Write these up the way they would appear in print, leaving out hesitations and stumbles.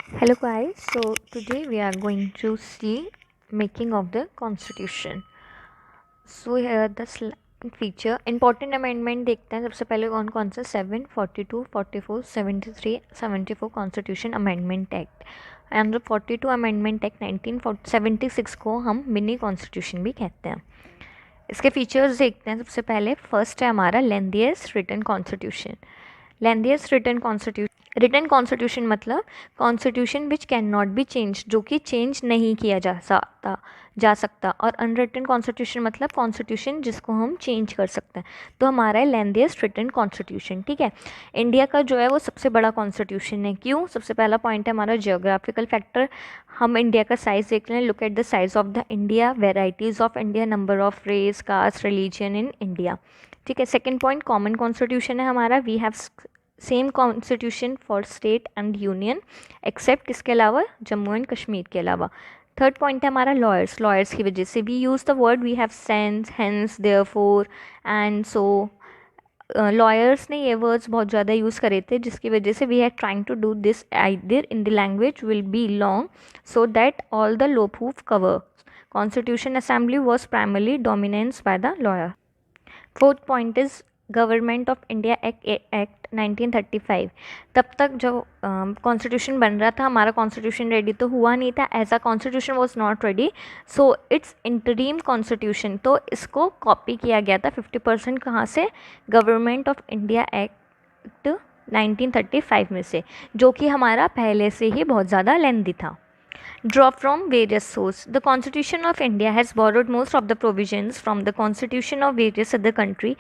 Hello guys, so today we are going to see making of the constitution. So here the feature important amendment देखते हैं सबसे पहले कौन कौन सा 7, 42, 44, 73, 74 constitution amendment act and 42 amendment act 1976 को हम मिनी कॉन्स्टिट्यूशन भी कहते हैं. इसके फीचर्स देखते हैं. सबसे पहले फर्स्ट है हमारा लेंदियस्ट रिटन कॉन्स्टिट्यूशन. लेंदियस्ट रिटन कॉन्स्टिट्यूशन मतलब constitution which can not be change, जो कि चेंज नहीं किया जा सकता. और अनरिटन कॉन्स्टिट्यूशन मतलब कॉन्स्टिट्यूशन जिसको हम चेंज कर सकते हैं. तो हमारा है लेंदियस्ट रिटन कॉन्स्टिट्यूशन. ठीक है, इंडिया का जो है वो सबसे बड़ा कॉन्स्टिट्यूशन है. क्यों? सबसे पहला पॉइंट है हमारा जियोग्राफिकल फैक्टर. हम इंडिया का साइज़ देख रहे हैं. Look at the size of the India, varieties of India, number of race, caste, religion in India. ठीक है. सेकेंड पॉइंट कॉमन कॉन्स्टिट्यूशन है हमारा. We have same constitution for state and union except किसके अलावा, Jammu and Kashmir के अलावा. Third point है हमारा लॉयर्स की वजह से we use the word we have sense, hence, therefore and so. Lawyers ने ये वर्ड्स बहुत ज़्यादा यूज़ करे थे जिसकी वजह से we are trying to do this either in the language will be long so that all the law proof cover. Constitution assembly was primarily dominance by the lawyer. Fourth point is government of India act 1935. तब तक जो constitution बन रहा था, हमारा constitution ready तो हुआ नहीं था. As a constitution was not ready, so it's interim constitution. तो इसको कॉपी किया गया था 50% कहाँ से, गवर्नमेंट ऑफ इंडिया एक्ट 1935 में से, जो कि हमारा पहले से ही बहुत ज़्यादा लेंथी था. Draw from various sources. The Constitution of India has borrowed most of the provisions from the Constitution of various other country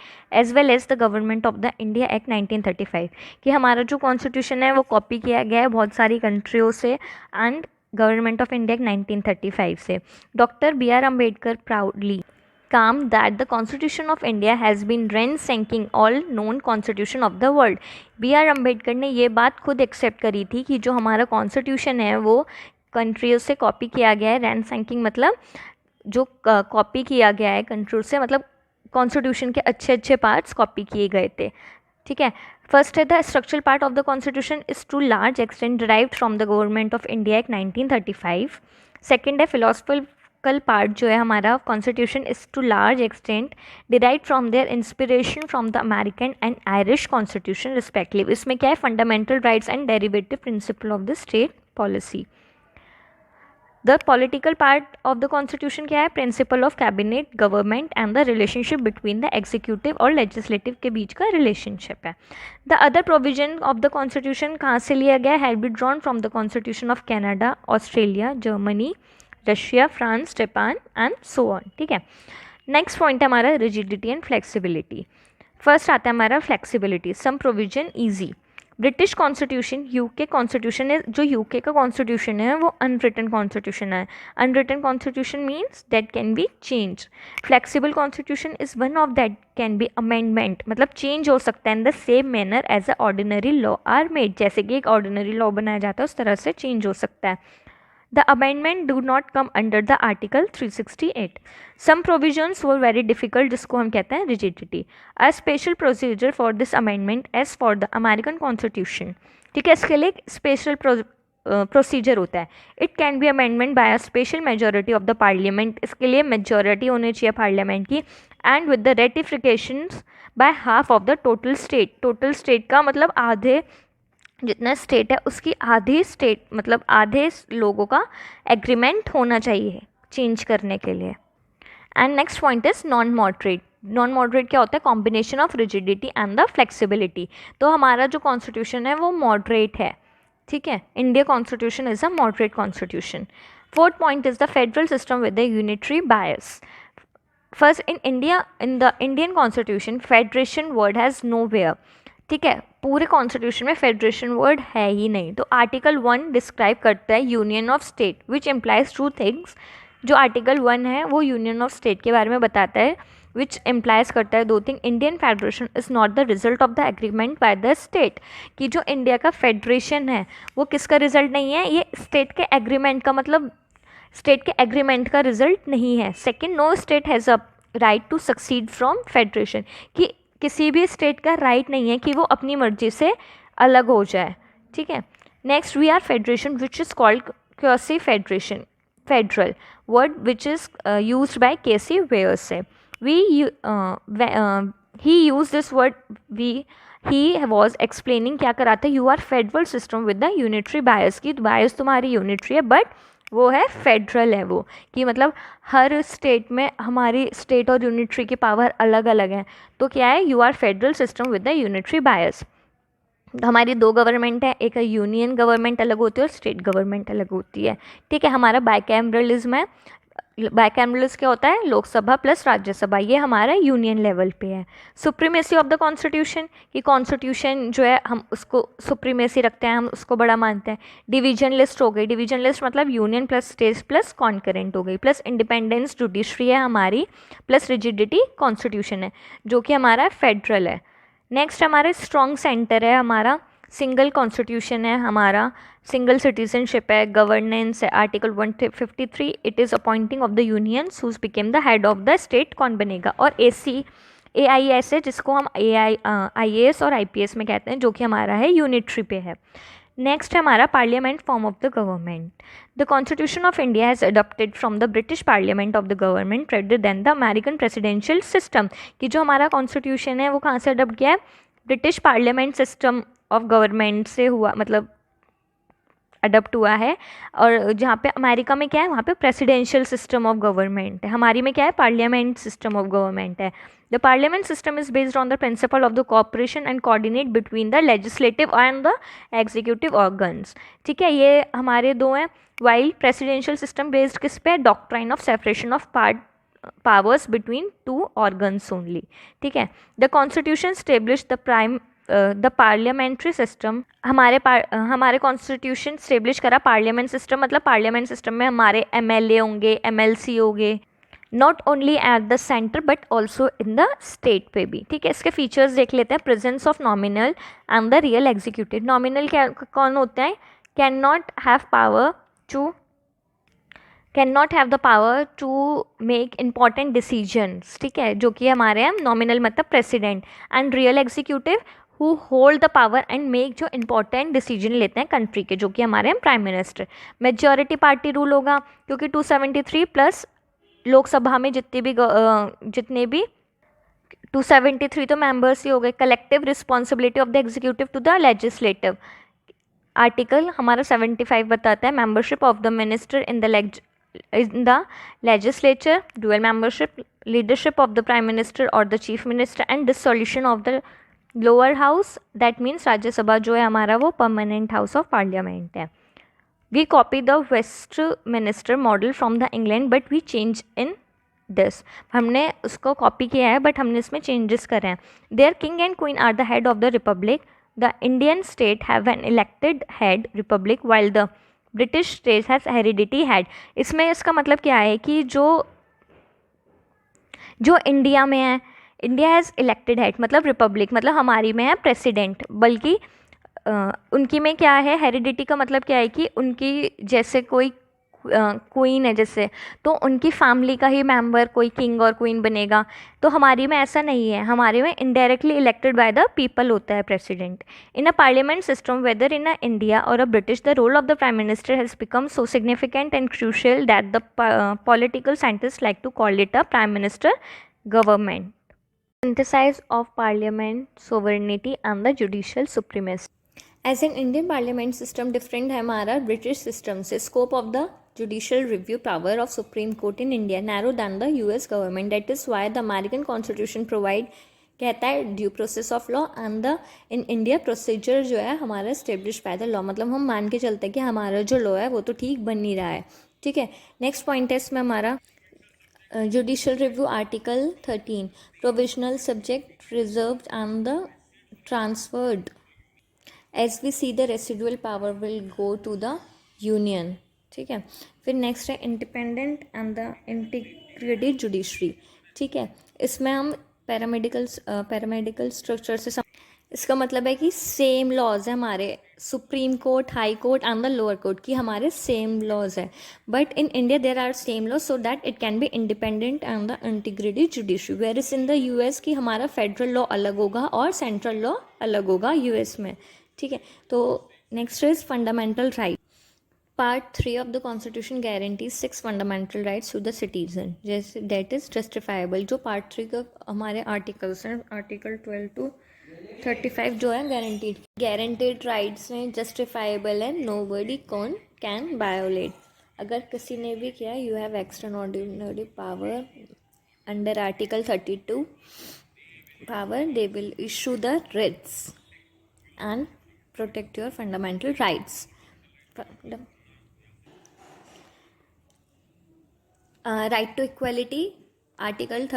as well as the Government of the India Act 1935. कि हमारा जो Constitution है वो copy किया गया है बहुत सारी कंट्रियों से एंड गवर्नमेंट ऑफ इंडिया 1935 से. Doctor B.R. Ambedkar proudly calm that the Constitution of India has been rank-ranking all known constitution of the world. B.R. Ambedkar ने ये बात खुद एक्सेप्ट करी थी कि जो हमारा कॉन्स्टिट्यूशन है वो कंट्रियों से कॉपी किया गया है. रैंक रैंकिंग मतलब जो कॉपी किया गया है कंट्रियों से, मतलब कॉन्स्टिट्यूशन के अच्छे अच्छे पार्ट्स कॉपी किए गए थे. ठीक है. फर्स्ट है the structural part of the constitution is to large extent derived from the government of India act 1935. Second है फिलोसफिकल पार्ट जो है हमारा constitution is to large extent derive from their inspiration from the American and Irish constitution respectively. इसमें क्या है, fundamental rights and derivative principle of the state policy. The political part of the constitution क्या है, principle of cabinet government and the relationship between the executive और legislative के बीच का relationship है. The other provision of the constitution कहाँ से लिया गया है, be drawn from the constitution of Canada, Australia, Germany, Russia, France, Japan and so on. ठीक है. नेक्स्ट पॉइंट है हमारा रिजिडिटी एंड फ्लेक्सिबिलिटी. फर्स्ट आता है हमारा flexibility. Some provision easy. British constitution, UK constitution है, जो यूके का कॉन्स्टिट्यूशन है वो अनरिटन कॉन्स्टिट्यूशन है. Unwritten constitution means that can be change. Flexible constitution is one of that can be amendment, मतलब चेंज हो सकता है in the same manner as a ordinary law are made. जैसे कि एक ऑर्डिनरी लॉ बनाया जाता है उस तरह से चेंज हो सकता है. The amendment do not come under the Article 368. Some provisions were very difficult, जिसको हम कहते हैं rigidity. A special procedure for this amendment as for the American Constitution. ठीक है, इसके लिए स्पेशल प्रोसीजर होता है. It can be amendment by a special majority of the parliament. इसके लिए मेजोरिटी होनी चाहिए पार्लियामेंट की. And with the ratification by half of the total state. Total state का मतलब आधे जितना स्टेट है उसकी आधी स्टेट मतलब आधे लोगों का एग्रीमेंट होना चाहिए चेंज करने के लिए. And next point is non moderate. Non moderate क्या होता है, combination of rigidity and the flexibility. तो हमारा जो कॉन्स्टिट्यूशन है वो मॉडरेट है. ठीक है, India constitution is a moderate constitution. Fourth point is the federal system with the unitary bias. First in India, in the Indian constitution federation word has nowhere. ठीक है, पूरे कॉन्स्टिट्यूशन में federation word है ही नहीं. तो article 1 describe करता है union of state which implies two things. जो आर्टिकल 1 है वो यूनियन ऑफ स्टेट के बारे में बताता है विच इम्प्लाइज करता है दो thing. Indian federation is not the result of the agreement by the state. कि जो इंडिया का फेडरेशन है वो किसका रिजल्ट नहीं है, ये स्टेट के एग्रीमेंट का, मतलब स्टेट के एग्रीमेंट का रिजल्ट नहीं है. Second, no state has a right to succeed from federation. कि किसी भी स्टेट का राइट नहीं है कि वो अपनी मर्जी से अलग हो जाए. ठीक है. Next we are federation which is called quasi federation, federal word which is used by K C Wheare. He use this word he was explaining क्या कराता है, you are federal system with the unitary bias की bias तुम्हारी unitary है but वो है federal है, वो कि मतलब हर स्टेट में हमारी स्टेट और यूनिटरी की पावर अलग अलग है. तो क्या है, you are federal system with the unitary bias. हमारी दो गवर्नमेंट है, एक यूनियन गवर्नमेंट अलग होती है और स्टेट गवर्नमेंट अलग होती है. ठीक है, हमारा बाइकैमरलिज्म है. बाइकैमरलिज्म क्या होता है, लोकसभा प्लस राज्यसभा, ये हमारा यूनियन लेवल पे है. सुप्रीमेसी ऑफ द कॉन्स्टिट्यूशन, कि कॉन्स्टिट्यूशन जो है हम उसको सुप्रीमेसी रखते हैं, हम उसको बड़ा मानते हैं. डिवीजन लिस्ट हो गई, डिवीजन लिस्ट मतलब union plus states plus concurrent हो गई, प्लस इंडिपेंडेंस जुडिशरी है हमारी, प्लस रिजिडिटी कॉन्स्टिट्यूशन है जो कि हमारा फेडरल है. नेक्स्ट हमारे स्ट्रॉन्ग सेंटर है, हमारा सिंगल कॉन्स्टिट्यूशन है, हमारा सिंगल सिटीजनशिप है, गवर्नेंस है, article 153 it is appointing of the unions whose became the head of the state कौन बनेगा. और AIS है जिसको हम IAS और IPS में कहते हैं, जो कि हमारा है यूनिटरी पे है. नेक्स्ट है हमारा parliament form of the government. The constitution of India has adopted from the British parliament of the government rather than the American presidential system. कि जो हमारा कॉन्स्टिट्यूशन है वो कहाँ से अडॉप्ट किया है, British parliament system of government से हुआ, मतलब अडॉप्ट हुआ है. और जहाँ पे अमेरिका में क्या है, वहाँ पे प्रेसिडेंशियल सिस्टम ऑफ गवर्नमेंट है, हमारी में क्या है, पार्लियामेंट सिस्टम ऑफ गवर्नमेंट है. The parliament system is based on the principal of the cooperation and coordinate between the legislative and the executive organs. ठीक है, ये हमारे दो हैं. वाइल प्रेसिडेंशियल सिस्टम बेस्ड किस पे, doctrine of separation of powers between two organs only. ठीक है, the constitution establish the parliamentary system. हमारे कॉन्स्टिट्यूशन स्टेब्लिश करा पार्लियामेंट सिस्टम, मतलब पार्लियामेंट सिस्टम में हमारे MLA होंगे, MLC होंगे, not only at the centre but also in the state पे भी. ठीक है, इसके फीचर्स देख लेते हैं. Presence of nominal and the real executive. Nominal क्या कौन होते हैं, can not have the power to make important decisions. ठीक है, जो कि हमारे हैं नॉमिनल मतलब president. And real executive who hold the power and make जो इंपॉर्टेंट डिसीजन लेते हैं कंट्री के, जो कि हमारे हैं prime minister. Majority party rule होगा क्योंकि 273 प्लस लोकसभा में जितने भी 273 तो मेंबर्स ही हो गए. Collective responsibility of the executive to the legislative. Article हमारा 75 बताता है membership of the minister in the legislature, dual membership, leadership of the prime minister और the chief minister and dissolution of the lower house. That means Rajya Sabha जो है हमारा वो permanent house of parliament है. We copy the westminster model from the England but we change in this. हमने उसको copy किया है बट हमने इसमें चेंजेस करे हैं. There king and queen are the head of the republic. The Indian state have an elected head republic while the British state has heredity head. इसमें इसका मतलब क्या है कि जो इंडिया में है, इंडिया हैज़ इलेक्टेड हेड मतलब रिपब्लिक, मतलब हमारी में है प्रेसिडेंट, बल्कि उनकी में क्या है, हेरिडिटी का मतलब क्या है कि उनकी जैसे कोई क्वीन है जैसे, तो उनकी फैमिली का ही मेंबर कोई किंग और क्वीन बनेगा. तो हमारी में ऐसा नहीं है, हमारे में indirectly elected by the people होता है president. In a parliament system whether in a India और a British, the role of the prime minister has become so significant and crucial that the political scientist like to call it a prime minister government. Synthesis of parliament sovereignty and the judicial supremacy. As in Indian parliament system different है हमारा British system से. Scope of the judicial review power of Supreme Court in India narrow than the US government. That is why the American Constitution provide कहता है due process of law and the in India procedure जो है हमारा establish by the law. मतलब हम मान के चलते हैं कि हमारा जो लॉ है वो तो ठीक बन नहीं रहा है. ठीक है, नेक्स्ट पॉइंट है इसमें हमारा Judicial Review Article 13 Provisional Subject Reserved and the Transferred. As we see the residual power will go to the Union. ठीक है, फिर नेक्स्ट है Independent and the Integrated Judiciary. ठीक है, इसमें हम पैरामेडिकल स्ट्रक्चर से इसका मतलब है कि सेम लॉज है हमारे supreme court, high court and the lower court की हमारे सेम लॉज है. But in India there are same laws so that it can be independent and the integrated judiciary. Where is in the US की हमारा federal law अलग होगा और central law अलग होगा यूएस में. ठीक है, तो next is fundamental right. Part 3 of the Constitution guarantees 6 fundamental rights to the citizen. जैसे that is justifiable. जो Part 3 का हमारे आर्टिकल्स हैं, आर्टिकल 12 to 35 जो है guaranteed rights में justifiable है, nobody can violate. अगर किसी ने भी किया, you have extraordinary power under Article 32 power, they will issue the writs and protect your fundamental rights. Right to equality, Article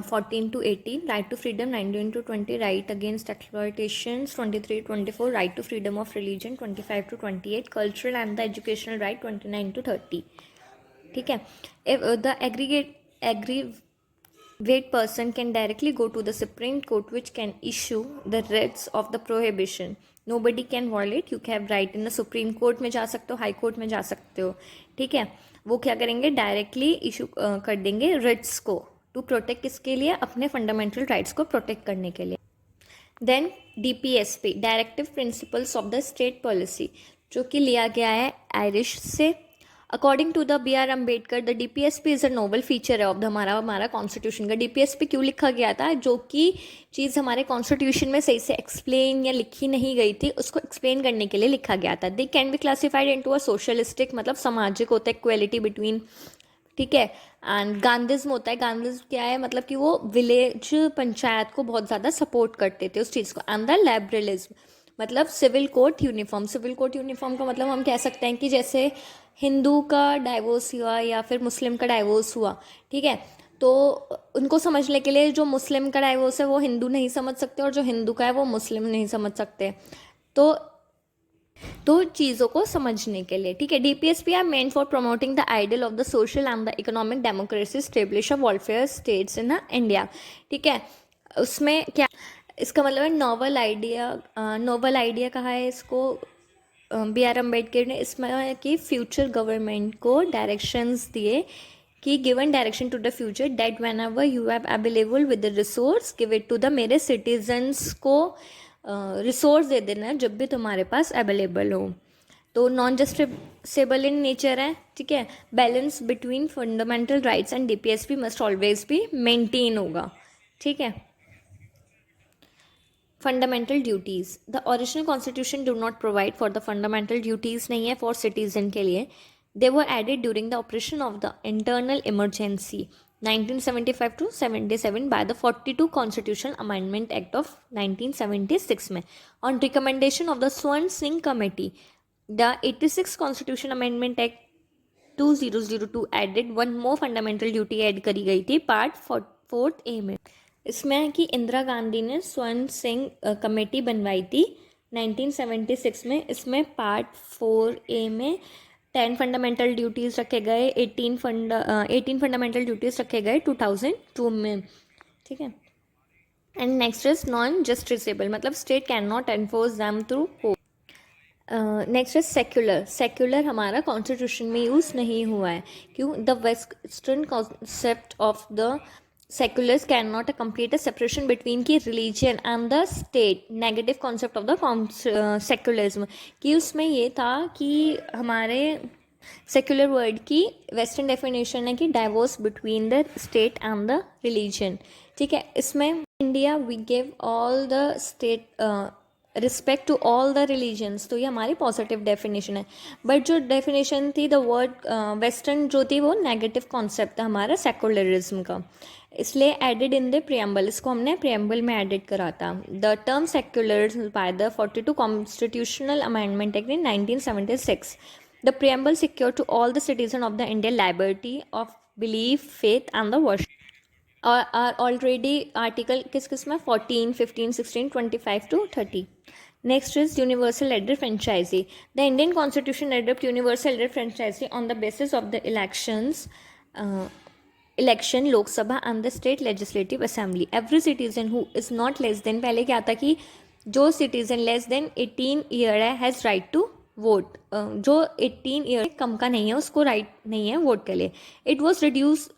14 to 18, right to freedom 19 to 20, right against exploitations 23 to 24, right to freedom of religion 25 to 28, cultural and the educational right 29 to 30. ठीक है. If the aggrieved person can directly go to the Supreme Court, which can issue the writs of the prohibition. Nobody can violate. You have right in the Supreme Court में जा सकते हो, high court में जा सकते हो. ठीक है. वो क्या करेंगे, डायरेक्टली इशू कर देंगे रिट्स को, टू प्रोटेक्ट किसके लिए, अपने फंडामेंटल राइट्स को प्रोटेक्ट करने के लिए. Then DPSP, directive principles of the state policy, जो कि लिया गया है आयरिश से. According to the BR Ambedkar, the DPSP is a noble feature है ऑफ द हमारा कॉन्स्टिट्यूशन का. DPSP क्यों लिखा गया था, जो कि चीज़ हमारे कॉन्स्टिट्यूशन में सही से एक्सप्लेन या लिखी नहीं गई थी, उसको एक्सप्लेन करने के लिए लिखा गया था. They can be classified into a socialistic, मतलब सामाजिक होता है, इक्वेलिटी बिटवीन. ठीक है. एंड गांधीज्म होता है. गांधीज्म क्या है, मतलब कि वो विलेज पंचायत को बहुत ज़्यादा सपोर्ट करते थे उस चीज़ को. एंड द लिबरलिज्म, मतलब civil court uniform. Civil court uniform का मतलब हम कह सकते हैं कि जैसे हिंदू का डाइवोर्स हुआ या फिर मुस्लिम का डाइवोर्स हुआ, ठीक है, तो उनको समझने के लिए जो मुस्लिम का डाइवोर्स है वो हिंदू नहीं समझ सकते, और जो हिंदू का है वो मुस्लिम नहीं समझ सकते. तो चीज़ों को समझने के लिए, ठीक है. DPSP are meant for promoting the ideal of the social and the economic democracy, establish of welfare states in India. ठीक है. उसमें क्या, इसका मतलब है नोवल आइडिया कहा है इसको BR अम्बेडकर ने, इसमें कि फ्यूचर गवर्नमेंट को डायरेक्शंस दिए कि given direction to the future, that whenever you have available with the resource give it to the, मेरे सिटीजन्स को रिसोर्स दे देना जब भी तुम्हारे पास अवेलेबल हो. तो नॉन जस्टिसेबल इन नेचर है. ठीक है. Balance between fundamental rights and DPSP must always भी मेंटेन होगा. ठीक है. Fundamental duties, the original constitution do not provide for the fundamental duties नहीं है फॉर सिटीजन के लिए. They were added during the operation of the internal emergency 1975 to 77 by the 42 Constitutional Amendment Act of 1976 में, on recommendation of the Swan Singh Committee. The 86 Constitution Amendment Act 2002 added one more fundamental duty add करी गई थी part 4A में. इसमें है कि इंदिरा गांधी ने स्वर्ण सिंह कमेटी बनवाई थी 1976 में. इसमें पार्ट 4A में 10 फंडामेंटल ड्यूटीज़ रखे गए, 18 फंडामेंटल ड्यूटीज़ रखे गए 2002 में. ठीक है. And next is non justiciable, मतलब state can not enforce them through court. Next is secular हमारा कॉन्स्टिट्यूशन में यूज़ नहीं हुआ है. क्यों? The western concept of the seculars cannot complete a separation between की religion and the state. negative concept of the secularism कि उसमें ये था कि हमारे secular word की western definition है कि divorce between the state and the religion. ठीक है. इसमें India we give all the state respect to all the religions, तो ये हमारी पॉजिटिव डेफिनेशन है. बट जो डेफिनेशन थी द वर्ड वेस्टर्न जो थी वो नेगेटिव कॉन्सेप्ट था हमारा सेकुलरिज्म का, इसलिए एडिड इन द प्रियम्बल, इसको हमने प्रियम्बल में एडिट करा था. The term secular by the 42 constitutional amendment act in 1976. The preamble secure to all the citizen of the India liberty of belief, faith and the worship. और already article किस में 14, 15, 16, 25 to 30. Next is universal elected franchisee. The Indian Constitution adopt universal elected franchisee on the basis of the election Lok Sabha and the state legislative assembly. Every citizen who is not less than, पहले क्या था कि जो citizen less than 18 year है has right to vote. जो 18 year कम का नहीं है उसको right नहीं है वोट के लिए. It was reduced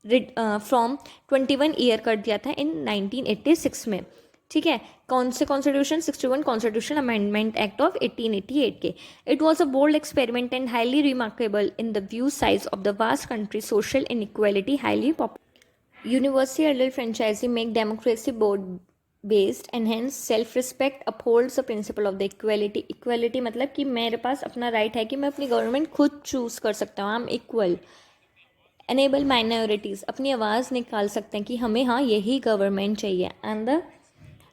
from 21 year कर दिया था इन 1986 में. ठीक है, कौन से constitution? 61 constitution amendment act of 1888 के. It was a bold experiment and highly remarkable in the view size of the vast country, social inequality highly popular. University adult franchisee make democracy board based and hence self respect upholds the principle of the equality. equality मतलब कि मेरे पास अपना right है कि मैं अपनी government खुद choose कर सकता हूँ. I am equal. Enable minorities अपनी आवाज़ निकाल सकते हैं कि हमें हाँ यही गवर्नमेंट चाहिए. And the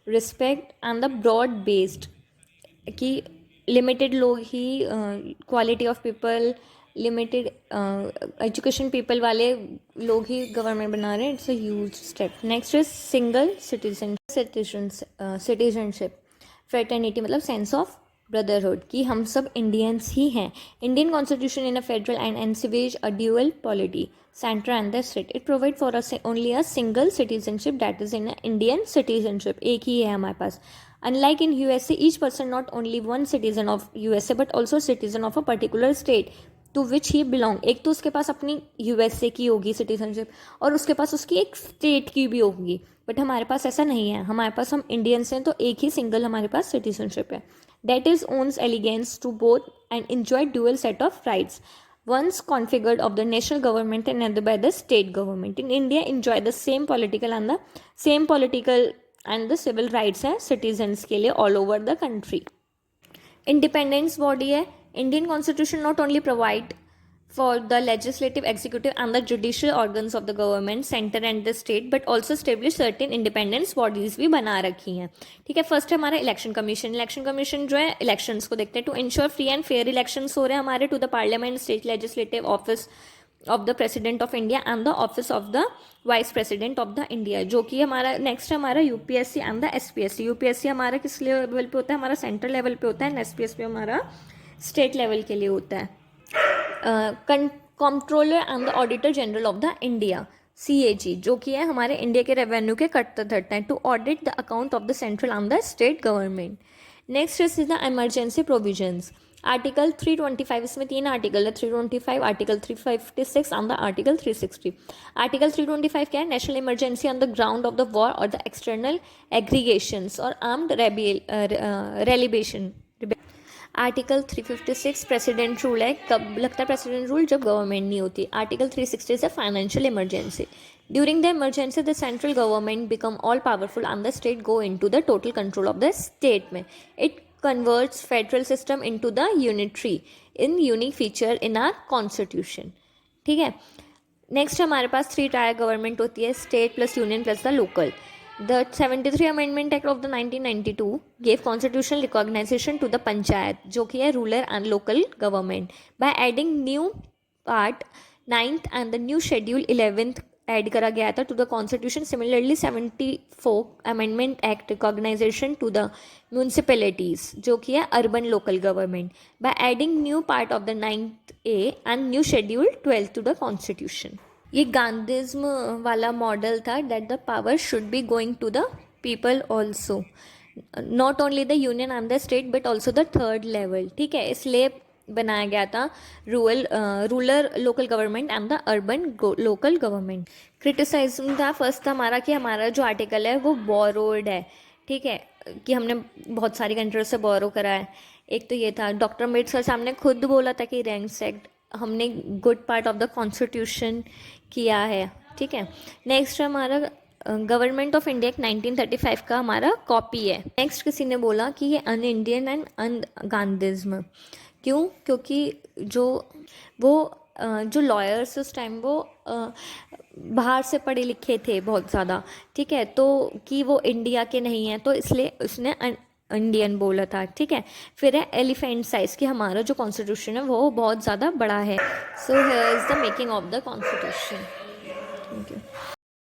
respect and the broad based कि लिमिटेड लोग ही quality of people, limited education people वाले लोग ही गवर्नमेंट बना रहे हैं. It's a huge step. Next is single citizenship. Fraternity मतलब सेंस ऑफ ब्रदरहुड कि हम सब इंडियंस ही हैं. Indian constitution in a federal and envisages a dual polity centre and the state. It provide for us only a single citizenship that is in Indian citizenship. एक ही है हमारे पास. Unlike in USA, each person not only one citizen of USA but also citizen of a particular state to which he belong. एक तो उसके पास अपनी USA की होगी citizenship और उसके पास उसकी एक स्टेट की भी होगी. बट हमारे पास ऐसा नहीं है. हमारे पास हम इंडियंस हैं तो एक ही सिंगल हमारे पास सिटीजनशिप है. That is owns allegiance to both and enjoy dual set of rights. Once configured of the national government and another by the state government. In India, enjoy the same political and the civil rights हैं citizens के लिए all over the country. Independence body है. Indian constitution not only provide for the legislative, executive and the judicial organs of the government, center and the state, but also establish certain independence bodies भी बना रखी हैं. ठीक है. First है हमारा election commission. Election commission जो है इलेक्शंस को देखते हैं. To ensure free and fair elections हो रहे हैं हमारे to the parliament, state legislative office of the president of India and the office of the vice president of the India. जो कि हमारा नेक्स्ट है हमारा UPSC and the SPSC. UPSC हमारा किस लेवल पे होता है? हमारा सेंट्रल लेवल पे होता है. एंड एसपीएससी हमारा स्टेट लेवल के लिए होता है. Controller and the auditor general of the India CAG जो कि है हमारे इंडिया के रेवेन्यू के कर्ता धर्ता है. To audit the account of the central and the state government. Next is the emergency provisions. Article 325 इसमें 3 आर्टिकल है. 325, article 356 and the article 360. Article 325 क्या है? National emergency on the ground of the war और the external aggregations और armed rebellion. Article 356 president rule है. कब लगता है प्रेसिडेंट रूल? जब गवर्नमेंट नहीं होती. आर्टिकल 360 है financial emergency. During the emergency the central government become all powerful and the state go into the total control of the state में. It converts federal system into the unitary in unique feature in our constitution. ठीक है. Next हमारे पास 3 tyre government होती है. State plus union plus the local. The 73 Amendment Act of the 1992 gave constitutional recognition to the panchayat जो कि है rural and local government by adding new part 9th and the new schedule 11th add करा गया था to the constitution. Similarly 74 amendment act recognization to the municipalities जो कि है urban local government by adding new part of the 9th A and new schedule 12 to the constitution. ये गांधीज्म वाला model था that the power should be going to the people also, not only the union and the state but also the third level. ठीक है. इसलिए बनाया गया था rural local government and the urban local government. Criticism था first था हमारा कि हमारा जो आर्टिकल है वो बोरोड है. ठीक है. कि हमने बहुत सारी कंट्रीज से बोरो करा है. एक तो ये था. डॉक्टर अम्बेडकर साहब ने खुद बोला था कि रैंक्स एक्ट हमने good part of the constitution किया है. ठीक है. नेक्स्ट हमारा गवर्नमेंट ऑफ इंडिया 1935 का हमारा कॉपी है. नेक्स्ट किसी ने बोला कि ये अन इंडियन एंड अन गांधीज्म. क्यों? क्योंकि जो लॉयर्स उस टाइम वो बाहर से पढ़े लिखे थे बहुत ज़्यादा. ठीक है. तो कि वो इंडिया के नहीं हैं तो इसलिए उसने इंडियन बोला था. ठीक है. फिर है एलिफेंट साइज कि हमारा जो कॉन्स्टिट्यूशन है वो बहुत ज़्यादा बड़ा है. So here is the making of the constitution.